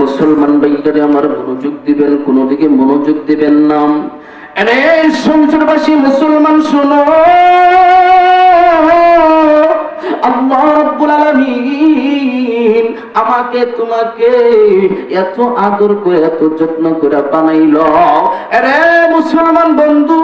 মুসলমান ভাইরা আমার মনোযোগ দিবেন, কোনো দিকে মনোযোগ দিবেন না। আরে সংসারবাসী মুসলমান শোনো, আল্লাহ রাব্বুল আলামিন আমাকে তোমাকে এত আদর করে এত যত্ন করে বানাইলো। আরে মুসলমান বন্ধু,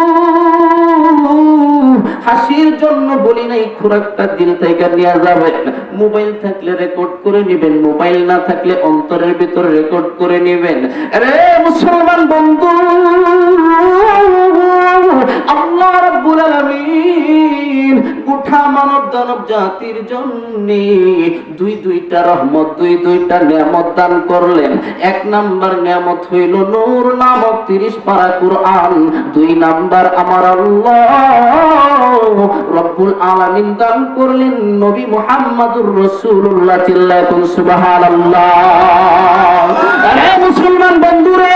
হাসির জন্য বলি নাই খোরাকটা দিল থেকে নিয়ে যাবেন। মোবাইল থাকলে রেকর্ড করে নেবেন, মোবাইল না থাকলে অন্তরের ভিতরে রেকর্ড করে নেবেন। আরে মুসলমান বন্ধু, আল্লাহ রাব্বুল আলামিন গোটা মানব দানব জাতির জন্য দুইটা রহমত, দুইটা নিয়ামত দান করলেন। এক নাম্বার নিয়ামত হইল নূর নামক 30 পারা কুরআন। 2 নাম্বার আমার আল্লাহ রব্বুল আলামিন দান করলেন নবী মুহাম্মদুর রাসূলুল্লাহ চিল্লাতুন সুবহানাল্লাহ। আরে মুসলমান বন্ধুরে,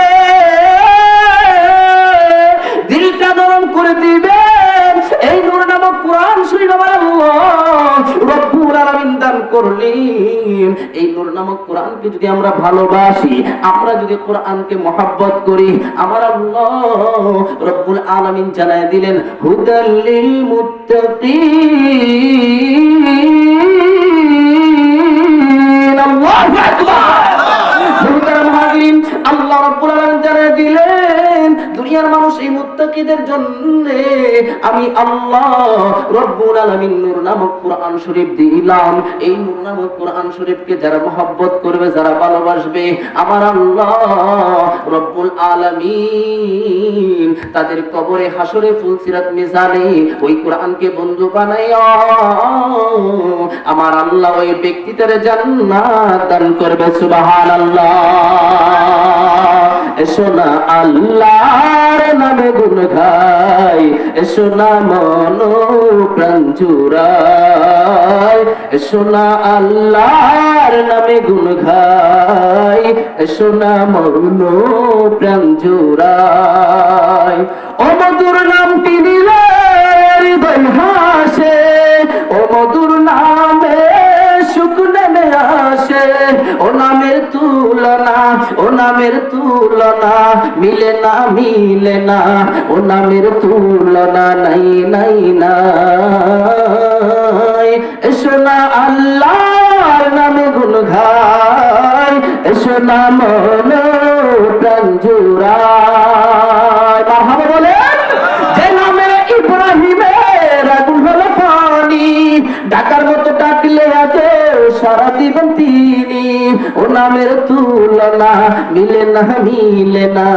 দিলটা নরম করে দিবেন। এই নূর নামক কুরআন শরীফ আমার আল্লাহ রব্বুল আলামিন দান করলেন। এই নূর নামক কুরআনকে যদি আমরা ভালোবাসি, আমরা যদি কুরআনকে মহব্বত করি, আমার আল্লাহ রব্বুল আলামিন জানায় দিলেন হুদাল লিল মুত্তাকিন। আল্লাহু আকবার। আল্লাহ রাব্বুল আলামিন জানায় দিলেন দুনিয়ার মানুষ এই মুত্তাকিদের জন্য আমি আল্লাহ রব্বুল আলামিন নূর নামক কুরআন শরীফ দিলাম। এই নূর নামক কুরআন শরীফকে যারা মহব্বত করবে, যারা ভালোবাসবে, আমার আল্লাহ রব্বুল আলামিন তাদের কবরে, হাসরে, ফুলসিরাত, মিজানে ওই কোরআনকে বন্ধু বানাইয়া আমার আল্লাহ ওই ব্যক্তিটারে জান্নাত দান করবে। সুবহানাল্লাহ। এসো না আল্লাহর নামে গুণ গাই, এসো না মন প্রাণ জুড়াই, এসো না আল্লাহর নামে গুণ গাই, এসো না মন প্রাণ জুড়াই। ও মধুর নামটি নিলে হৃদয় হাসে, ও মধুর নামে সুখ নেমে আসে। ও নামের তুলনা, ও নামের তুলনা মিলে না, মিলে না। ও নামের তুলনা নাই, নাই, নাই। এসো না আল্লাহর নামে গুণ গাই, এসো না মন প্রাণ জুড়াই। মারহাবা বলেন। যে নামে ইব্রাহিমের আগুন হলো পানি, ডাকার মতো ডাকলে আজে সারা দিবেন তিনি। ও নামের তুলনা মিলে না, মিলে না।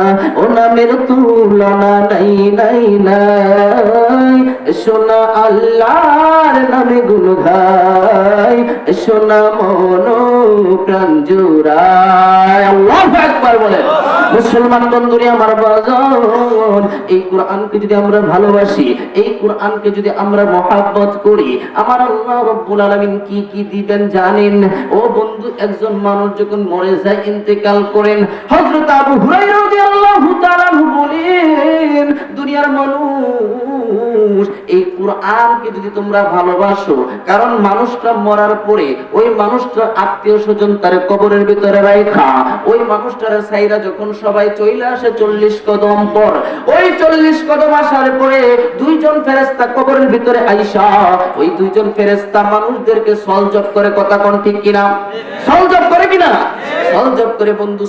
ও নামের তুলনা নাই, নাই, নাই। এসো না আল্লাহর নামে গুণ গাই, এসো না মন প্রাণ জুড়াই। আল্লাহু আকবার বলেন। মুসলমান বন্ধুরে আমার বাজান, এই কোরআনকে যদি আমরা ভালোবাসি, এই কোরআনকে যদি আমরা মহব্বত করি, আমার আল্লাহ রব্বুল আলামিন কি কি দিবেন জানেন? ও বন্ধু, একজন মানুষ যখন মরে যায়, ইন্তেকাল করেন, হযরত আবু হুরায়রা রাদিয়াল্লাহু তাআলা বলেন দুনিয়ার মানুষ এই কোরআনকে যদি তোমরা ভালোবাসো, কারণ মানুষটা মরার পরে ওই মানুষটার আত্মীয় স্বজন তার কবরের ভিতরে রাখা, ওই মানুষটার সাইরা যখন সবাই চলে আসে 40 কদম পর, ওই 40 কদম আসার পরে 2 জন ফেরেশতা কবরের ভিতরে আইসা ওই 2 জন ফেরেশতা মানুষদেরকে সলজব করে। কথা কোন ঠিক কিনা? সলজব করে কিনা? সলজব করে বন্ধু।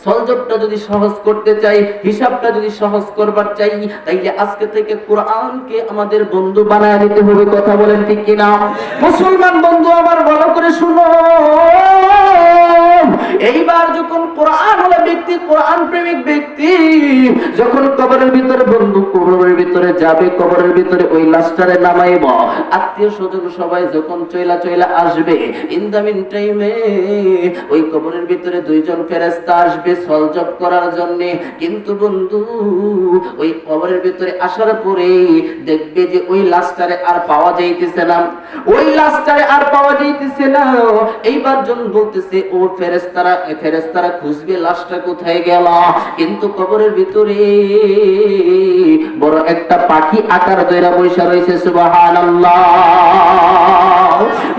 সলজবটা যদি সহজ করতে চাই, হিসাবটা যদি সহজ করবার চাই, তাইলে আজকে থেকে কোরআনকে আমাদের বন্ধু বানায় নিতে হবে। কথা বলেন ঠিক কিনা? মুসলমান বন্ধু আমার ভালো করে শুনো, এইবার যখন কোরআন ওয়ালা ব্যক্তি, কোরআন প্রেমিক ব্যক্তি যখন কবরের ভিতরে, বন্ধু কবরের ভিতরে যাবে, কবরের ভিতরে ওই লাশটারে নামাইব, আত্মীয় স্বজন সবাই যখন চইলা আসবে, ইন দা মিন টাইমে ওই কবরের ভিতরে 2 জন ফেরেশতা আসবে সলজব করার জন্য। কিন্তু বন্ধু ওই কবরের ভিতরে আসার পরে দেখবে যে ওই লাশটারে আর পাওয়া যাইতেছে না, ওই লাশটারে আর পাওয়া যাইতেছে না। এইবার জন বলতেছে ও ফেরেশতারা খুঁজবে লাশটা কোথায় গেল, কিন্তু কবরের ভিতরে বড় একটা পাখি আকার দইরা বইসা রয়েছে। সুবহানাল্লাহ।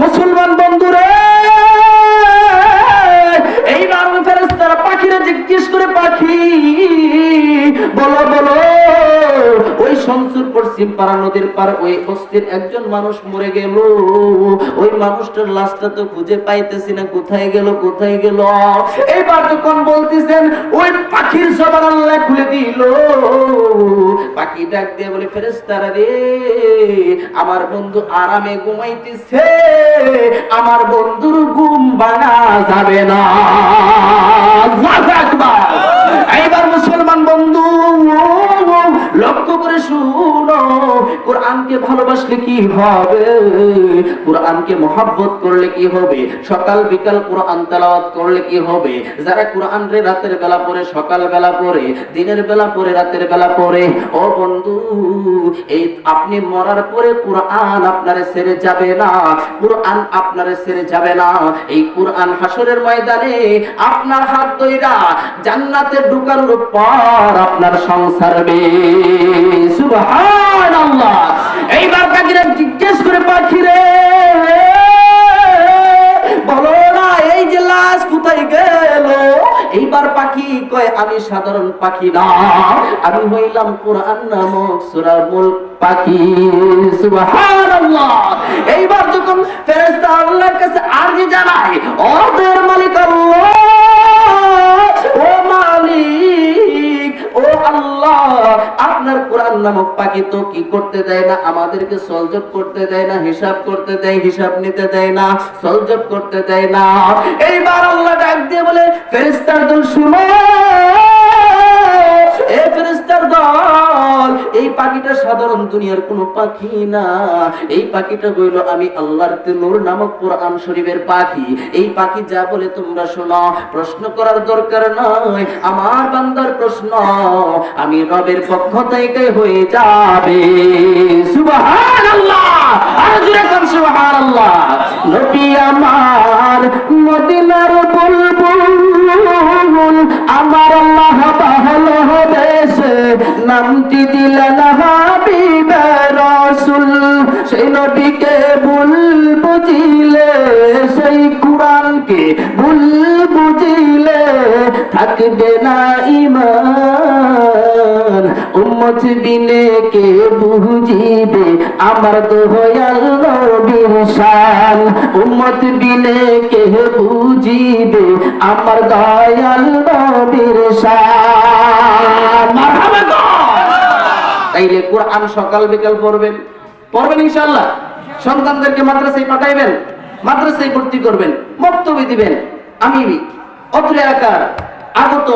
মুসলমান বন্ধুরে, এইবার ফেরেশতা পশ্চিম পাড়া নদীর পার ওই বস্তির একজন মানুষ মরে গেল। ওই মানুষটার লাশটা তো খুঁজে পাইতেছি না, কোথায় গেল কোথায় গেল। এইবার যখন বলতেছেন ওই পাখির জবান আল্লাহ খুলে দিল। পাখি ডাক দিয়ে বলে, ফেরেশতারা রে, আমার বন্ধু আরামে ঘুমাইতেছে, আমার বন্ধুর ঘুম ভাঙা যাবে না। আল্লাহু আকবার। এইবার মুসলমান বন্ধু লক্ষ্য করে শুনো, কোরআনকে ভালোবাসলে কি হবে, কোরআনকে মহব্বত করলে কি হবে, সকাল বিকাল কোরআন তেলাওয়াত করলে কি হবে। যারা কোরআন রে রাতের বেলা পড়ে, সকাল বেলা পড়ে, দিনের বেলা পড়ে, রাতের বেলা পড়ে, ও বন্ধু, এই আপনি মরার পরে কোরআন আপনারে ছেড়ে যাবে না, কোরআন আপনারে ছেড়ে যাবে না। এই কোরআন হাসরের ময়দানে আপনার হাত ধইরা জান্নাতে ঢুকানোর পর আপনার সংসার বে। সুবহানাল্লাহ। এইবার পাখিরা জিজ্ঞেস করে, পাখিরে বলো না এই যে লাশ কোথায় গেল। এইবার পাখি কয়, আমি সাধারণ পাখি না, আমি হইলাম কোরআন নামক সূরার মূল পাখি। সুবহানাল্লাহ। এইবার যখন ফেরেশতা আল্লাহর কাছে আরজি জানায়, ওদের মালিক আল্লাহ, ও মালিক, ও আল্লাহ, আপনার কোরআন নামক পাখি তো কি করতে দেয় না, আমাদেরকে সলজব করতে দেয় না, হিসাব করতে দেয়, হিসাব নিতে দেয় না, সলজব করতে দেয় না। এইবার আল্লাহ ডাক দিয়ে বলে, ফেরেশতার দল শুনো, এই ফেরেশতার দল, এই পাখিটা সাধারণ দুনিয়ার কোনো পাখি না, এই পাখিটা হইল আমি আল্লাহর নূর নামক কোরআন শরীফের পাখি। এই পাখি যা বলে তোমরা শোনো, প্রশ্ন করার দরকার নাই, আমার বান্দার প্রশ্ন আমি রবের পক্ষ থেকে হয়ে যাবে। সুবহানাল্লাহ। আর জোরে কোন সুবহানাল্লাহ। নবী আমার মদিনার বুলবুল, আমার আল্লাহ ভালোবেসে নামটি দিলেন হাবিবে রাসূল। সেই নবীকে ভুল বুঝিলে, সেই কোরআনকে ভুল বুঝিলে থাকবে না ঈমান। উম্মত বিনে কে বুঝিবে আমার দয়াল নবীর শান, উম্মত বিনে কে বুঝিবে আমার দয়াল নবীর শান। মারহাবা। তাইলে কোরআন সকাল বিকাল পড়বেন, পড়বেন ইনশাআল্লাহ। সন্তানদেরকে মাদ্রাসায় পাঠাইবেন, মাদ্রাসায় ভর্তি করবেন, বক্তব্য দিবেন। আমি অত্র এলাকার আগত